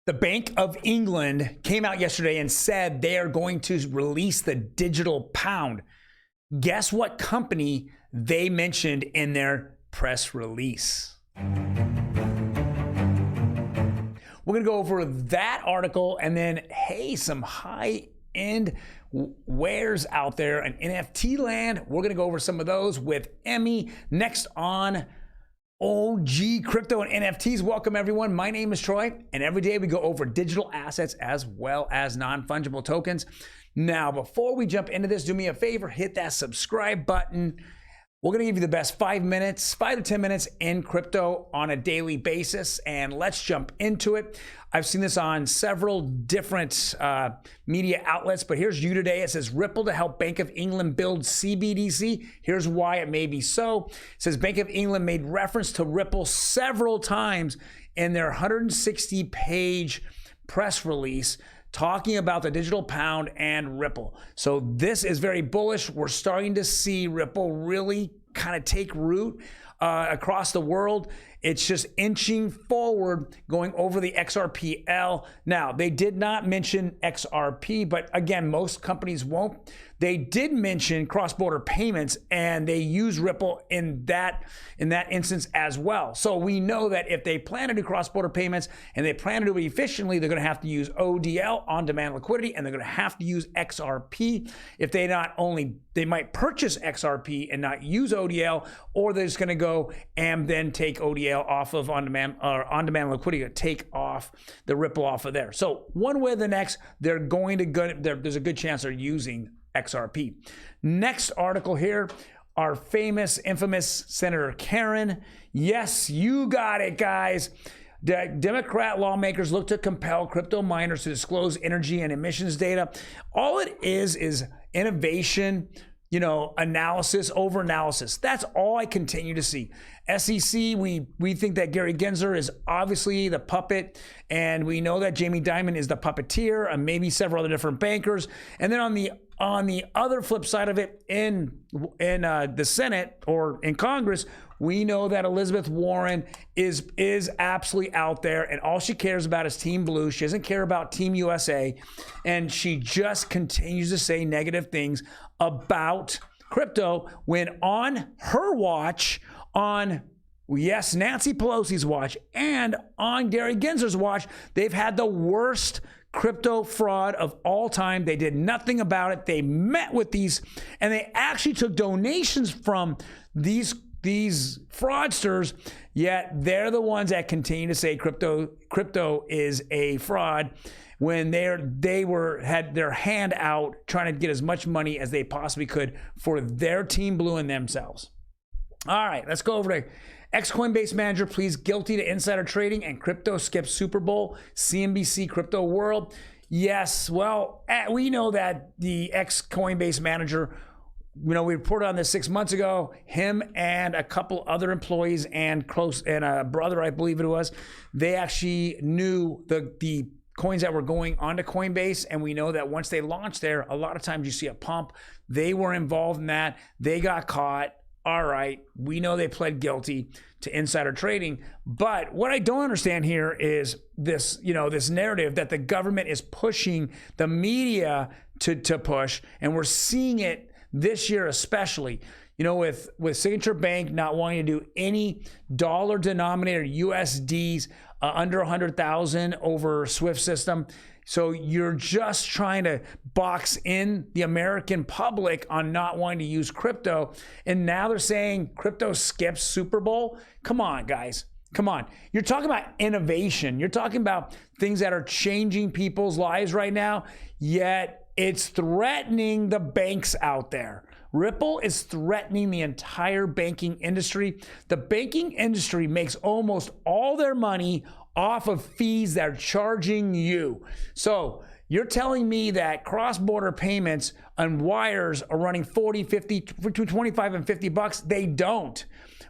The Bank of England came out yesterday and said they are going to release the digital pound. Guess what company they mentioned in their press release? We're going to go over that article and then, hey, some high-end wares out there in NFT land. We're going to go over some of those with Emi next on OG Crypto and NFTs. Welcome everyone. My name is Troy, and every day we go over digital assets as well as non-fungible tokens. Now, before we jump into this, do me a favor, hit that subscribe button. We're going to give you the best 5 to 10 minutes in crypto on a daily basis, and let's jump into it. I've seen this on several different media outlets, but here's you today. It says Ripple to help Bank of England build CBDC. Here's why it may be so. It says Bank of England made reference to Ripple several times in their 160-page press release, talking about the digital pound and Ripple. So this is very bullish. We're starting to see Ripple really kind of take root across the world. It's just inching forward, going over the XRPL. Now, they did not mention XRP, but again, most companies won't. They did mention cross-border payments, and they use Ripple in that instance as well. So we know that if they plan to do cross-border payments and they plan to do it efficiently, they're going to have to use ODL, on-demand liquidity, and they're going to have to use XRP. If they they might purchase XRP and not use ODL, or they're just going to go and then take ODL off of on-demand liquidity to take off the Ripple off of there. So one way or the next, they're going to there's a good chance they're using XRP. Next article here, our infamous Senator Karen. Yes, you got it, guys. The Democrat lawmakers look to compel crypto miners to disclose energy and emissions data. All it is innovation, analysis over analysis. That's all I continue to see. SEC, we think that Gary Gensler is obviously the puppet, and we know that Jamie Dimon is the puppeteer, and maybe several other different bankers. And then on the other flip side of it, in the Senate or in Congress, we know that Elizabeth Warren is absolutely out there, and all she cares about is Team Blue. She doesn't care about Team USA, and she just continues to say negative things about crypto when on her watch, Nancy Pelosi's watch, and on Gary Gensler's watch, they've had the worst crypto fraud of all time. They did nothing about it. They met with these, and they actually took donations from these fraudsters, yet they're the ones that continue to say crypto is a fraud when they had their hand out trying to get as much money as they possibly could for their Team Blue and themselves. All right, let's go over to X Coinbase Manager pleads guilty to insider trading and crypto skips Super Bowl, CNBC Crypto World. Yes, well, we know that the X Coinbase Manager, we reported on this 6 months ago, him and a couple other employees and a brother, I believe it was, they actually knew the coins that were going onto Coinbase, and we know that once they launched there, a lot of times you see a pump. They were involved in that. They got caught. All right, we know they pled guilty to insider trading, but what I don't understand here is this, this narrative that the government is pushing the media to push, and we're seeing it this year especially. With Signature Bank not wanting to do any dollar-denominated USDs under 100,000 over SWIFT system. So you're just trying to box in the American public on not wanting to use crypto. And now they're saying crypto skips Super Bowl. Come on, guys. Come on. You're talking about innovation. You're talking about things that are changing people's lives right now, yet it's threatening the banks out there. Ripple is threatening the entire banking industry. The banking industry makes almost all their money off of fees they're charging you. So you're telling me that cross-border payments on wires are running 40, 50, between 25 and 50 bucks? They don't.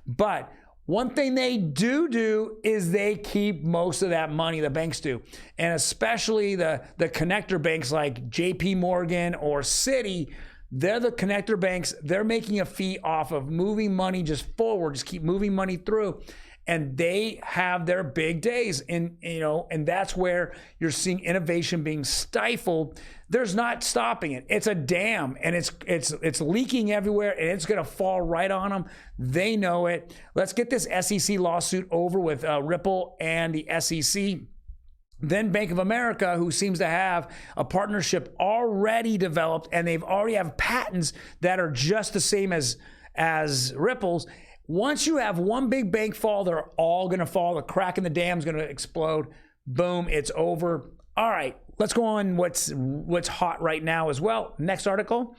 But one thing they do is they keep most of that money, the banks do. And especially the connector banks like JP Morgan or Citi, they're the connector banks. They're making a fee off of moving money just forward, just keep moving money through. and they have their big days. And and that's where you're seeing innovation being stifled. There's not stopping it. It's a dam, and it's leaking everywhere, and it's going to fall right on them. They know it. Let's get this SEC lawsuit over with Ripple and the SEC. Then Bank of America, who seems to have a partnership already developed, and they've already have patents that are just the same as Ripple's. Once you have one big bank fall, they're all going to fall. The crack in the dam is going to explode. Boom, it's over. All right, let's go on what's hot right now as well. Next article.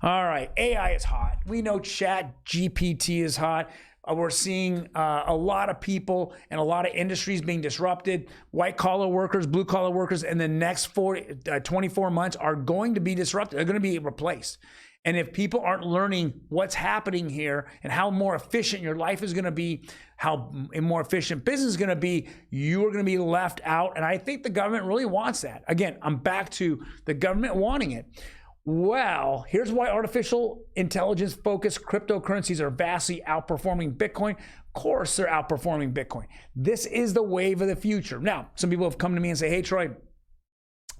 All right, AI is hot. We know Chat GPT is hot. We're seeing a lot of people and a lot of industries being disrupted. White collar workers, blue collar workers in the next 24 months are going to be disrupted. They're going to be replaced. And if people aren't learning what's happening here and how more efficient your life is going to be, how more efficient business is going to be, you are going to be left out. And I think the government really wants that. Again, I'm back to the government wanting it. Well, here's why artificial intelligence focused cryptocurrencies are vastly outperforming Bitcoin. Of course, they're outperforming Bitcoin. This is the wave of the future. Now, some people have come to me and say, hey, Troy,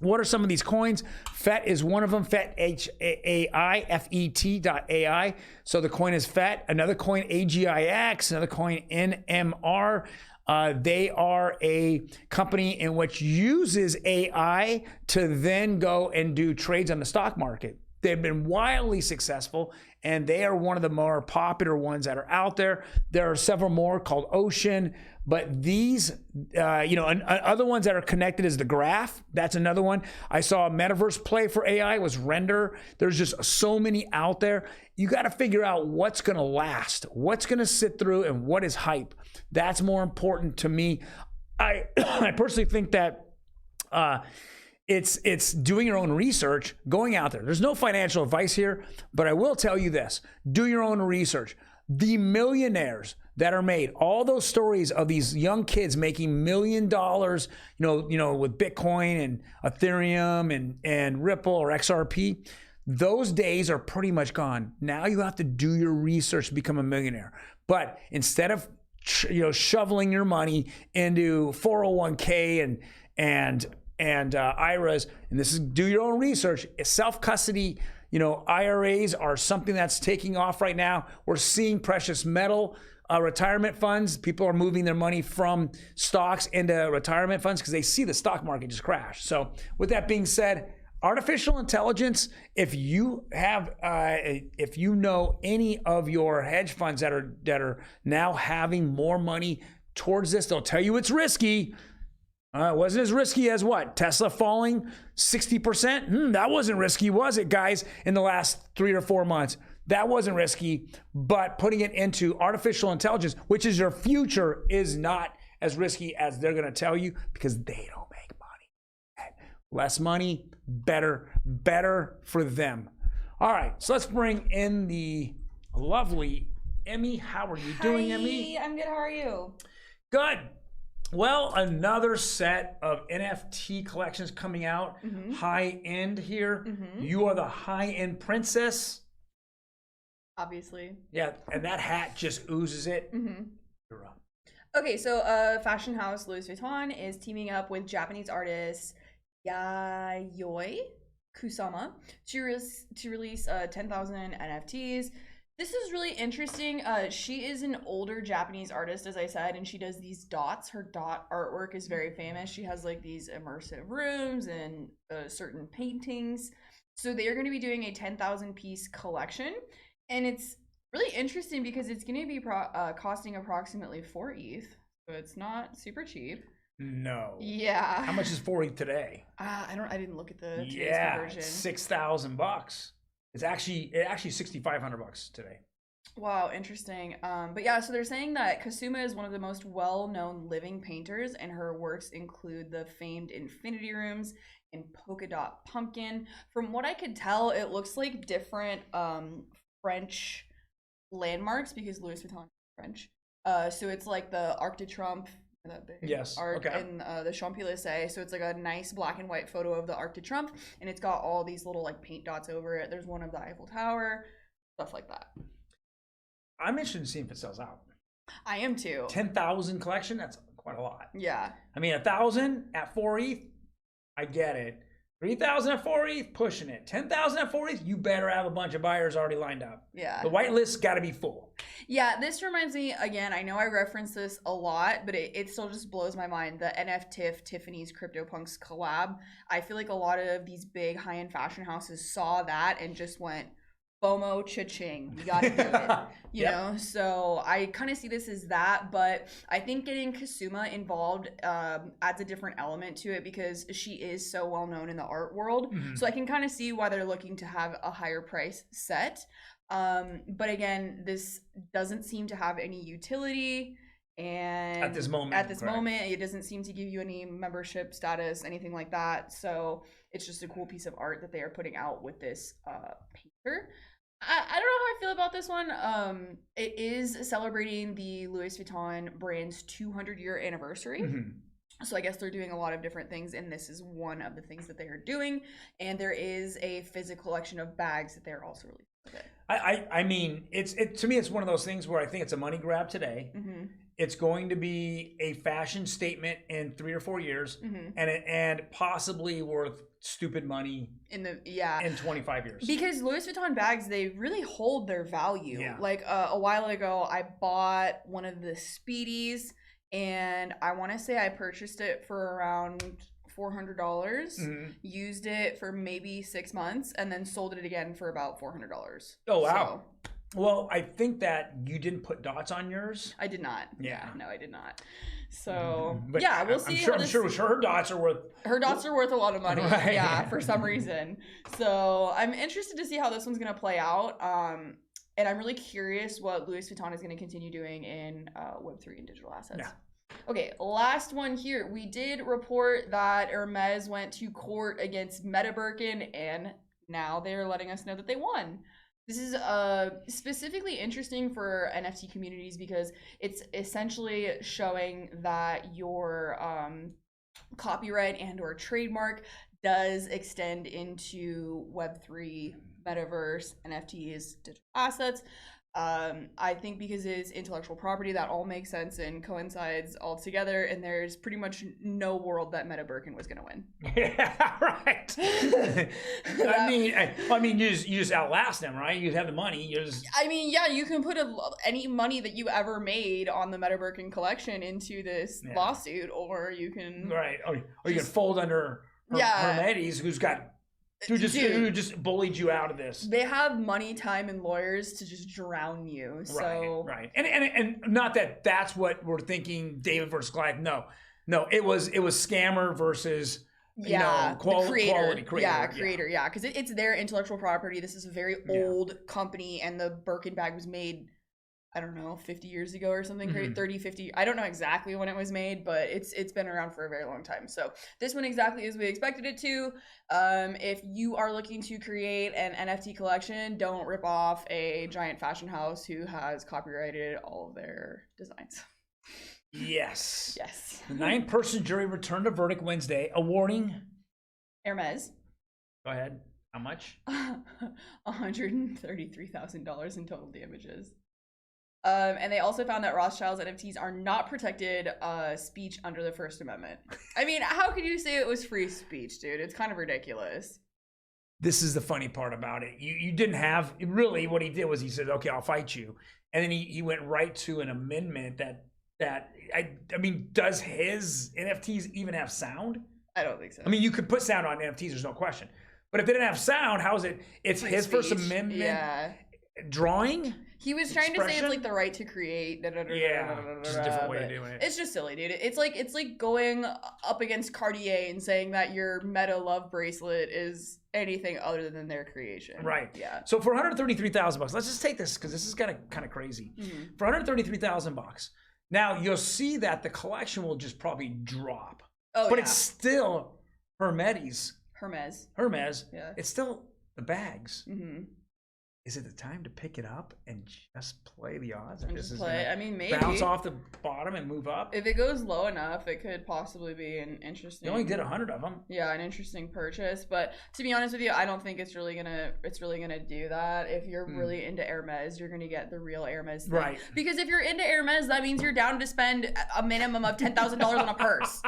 what are some of these coins? FET is one of them, FET, H-A-I, F-E-T.ai. So the coin is FET. Another coin, AGIX. Another coin, NMR. They are a company in which uses AI to then go and do trades on the stock market. They've been wildly successful, and they are one of the more popular ones that are out there. There are several more called Ocean, but these, other ones that are connected is the Graph. That's another one. I saw a metaverse play for AI was Render. There's just so many out there. You got to figure out what's going to last, what's going to sit through, and what is hype. That's more important to me. I personally think that it's doing your own research, going out there. There's no financial advice here, but I will tell you this: do your own research. The millionaires that are made, all those stories of these young kids making $1 million, with Bitcoin and Ethereum and Ripple or XRP, those days are pretty much gone. Now you have to do your research to become a millionaire. But instead of shoveling your money into 401k and IRAs, and this is do your own research. Self-custody, IRAs are something that's taking off right now. We're seeing precious metal retirement funds. People are moving their money from stocks into retirement funds because they see the stock market just crash. So with that being said, artificial intelligence, if you know any of your hedge funds that are now having more money towards this, they'll tell you it's risky. It wasn't as risky as what? Tesla falling 60%? That wasn't risky, was it, guys, in the last 3 or 4 months? That wasn't risky, but putting it into artificial intelligence, which is your future, is not as risky as they're going to tell you because they don't make money. Less money, better for them. All right, so let's bring in the lovely Emi. How are you doing, Emi? I'm good. How are you? Good. Well, another set of NFT collections coming out, high end here. You are the high end princess. Obviously. Yeah, and that hat just oozes it. You're up. Okay, so fashion house Louis Vuitton is teaming up with Japanese artist Yayoi Kusama to release 10,000 NFTs. This is really interesting. She is an older Japanese artist, as I said, and she does these dots. Her dot artwork is very famous. She has like these immersive rooms and certain paintings. So they are going to be doing a 10,000 piece collection. And it's really interesting because it's going to be costing approximately 4 ETH. So it's not super cheap. No. Yeah. How much is 4 ETH today? I didn't look at the today's conversion. $6,000. It's actually $6,500 today. Wow, interesting. But yeah, so they're saying that Kusama is one of the most well-known living painters, and her works include the famed Infinity Rooms and Polka Dot Pumpkin. From what I could tell, it looks like different French landmarks because Louis Vuitton is French. So it's like the Arc de Triomphe, that big art in the Champs-Élysées. So it's like a nice black and white photo of the Arc de Triomphe, and it's got all these little like paint dots over it. There's one of the Eiffel Tower, stuff like that. I'm interested in seeing if it sells out. I am too. 10,000 collection, that's quite a lot. Yeah. I mean, 1,000 at 4 ETH, I get it. 3,000 at 4 ETH, pushing it. 10,000 at 4 ETH, you better have a bunch of buyers already lined up. Yeah. The whitelist's got to be full. Yeah, this reminds me, again, I know I reference this a lot, but it still just blows my mind. The NFTIF, Tiffany's CryptoPunks collab. I feel like a lot of these big high-end fashion houses saw that and just went, FOMO, cha-ching, we gotta do it, you know? So I kind of see this as that, but I think getting Kusama involved adds a different element to it because she is so well known in the art world. So I can kind of see why they're looking to have a higher price set. But again, this doesn't seem to have any utility. And at this moment, it doesn't seem to give you any membership status, anything like that. So it's just a cool piece of art that they are putting out with this painter. I don't know how I feel about this one. It is celebrating the Louis Vuitton brand's 200-year anniversary. So I guess they're doing a lot of different things, and this is one of the things that they are doing. And there is a physical collection of bags that they're also releasing with it. I mean, to me, it's one of those things where I think it's a money grab today. It's going to be a fashion statement in 3 or 4 years, and possibly worth stupid money in 25 years. Because Louis Vuitton bags, they really hold their value. Yeah. Like a while ago, I bought one of the Speedies, and I want to say I purchased it for around $400, used it for maybe 6 months, and then sold it again for about $400. Oh, wow. Well, I think that you didn't put dots on yours. I did not. Yeah. No, I did not. So, but yeah, we'll see. I'm sure her dots are worth... Her dots are worth a lot of money. Right. Yeah, for some reason. So, I'm interested to see how this one's going to play out. And I'm really curious what Louis Vuitton is going to continue doing in Web3 and digital assets. Yeah. Okay, last one here. We did report that Hermes went to court against Meta Birkin, and now they're letting us know that they won. This is specifically interesting for NFT communities because it's essentially showing that your copyright and or trademark does extend into Web3, metaverse, NFTs, digital assets. I think because it is intellectual property, that all makes sense and coincides all together, and there's pretty much no world that Meta Birkin was going to win. Yeah, right. I mean, you just outlast them, right? You have the money. I mean, yeah, you can put any money that you ever made on the Meta Birkin collection into this lawsuit, or you can or you can fold under Hermes, who just bullied you out of this. They have money, time, and lawyers to just drown you. So right. And not that that's what we're thinking. David versus Goliath. No. It was scammer versus quality creator. Yeah, because it's their intellectual property. This is a very old company, and the Birkin bag was made, I don't know, 50 years ago or something, 30, 50. I don't know exactly when it was made, but it's been around for a very long time. So this one exactly as we expected it to. If you are looking to create an NFT collection, don't rip off a giant fashion house who has copyrighted all of their designs. Yes. The 9-person jury returned a verdict Wednesday, awarding Hermes. Go ahead. How much? $133,000 in total damages. And they also found that Rothschild's NFTs are not protected speech under the First Amendment. I mean, how could you say it was free speech, dude? It's kind of ridiculous. This is the funny part about it. You didn't have, really what he did was he said, okay, I'll fight you. And then he went right to an amendment that I mean, does his NFTs even have sound? I don't think so. I mean, you could put sound on NFTs, there's no question. But if they didn't have sound, how is it? It's his speech. First Amendment drawing? He was trying to say it's like the right to create. Just a different way of doing it. It's just silly, dude. It's like going up against Cartier and saying that your Meta Love bracelet is anything other than their creation. Right. Yeah. So for $133,000, let's just take this because this is kind of crazy. For $133,000, now you'll see that the collection will just probably drop. Oh, but it's still Hermes. Hermes. Hermes. Yeah. It's still the bags. is it the time to pick it up and just play the odds? And just play. I mean, maybe bounce off the bottom and move up. If it goes low enough, it could possibly be an interesting. You only did 100 of them. Yeah, an interesting purchase. But to be honest with you, I don't think it's really gonna do that. If you're really into Hermes, you're gonna get the real Hermes thing. Right. Because if you're into Hermes, that means you're down to spend a minimum of $10,000 on a purse.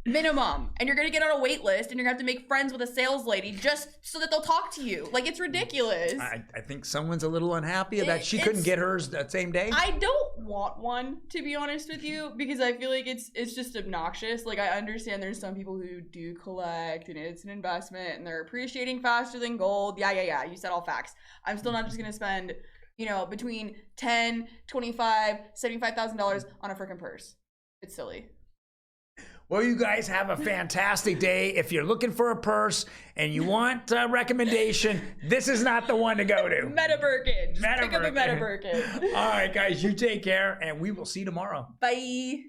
Minimum. And you're gonna get on a wait list and you're gonna have to make friends with a sales lady just so that they'll talk to you. Like, it's ridiculous. I think someone's a little unhappy that she couldn't get hers that same day. I don't want one, to be honest with you, because I feel like it's just obnoxious. Like, I understand there's some people who do collect and it's an investment and they're appreciating faster than gold. Yeah. You said all facts. I'm still not just gonna spend, between $10,000, $25,000, $75,000 on a freaking purse. It's silly. Well, you guys have a fantastic day. If you're looking for a purse and you want a recommendation, this is not the one to go to. Meta Birkin. Just pick up a Meta Birkin. All right, guys, you take care, and we will see you tomorrow. Bye.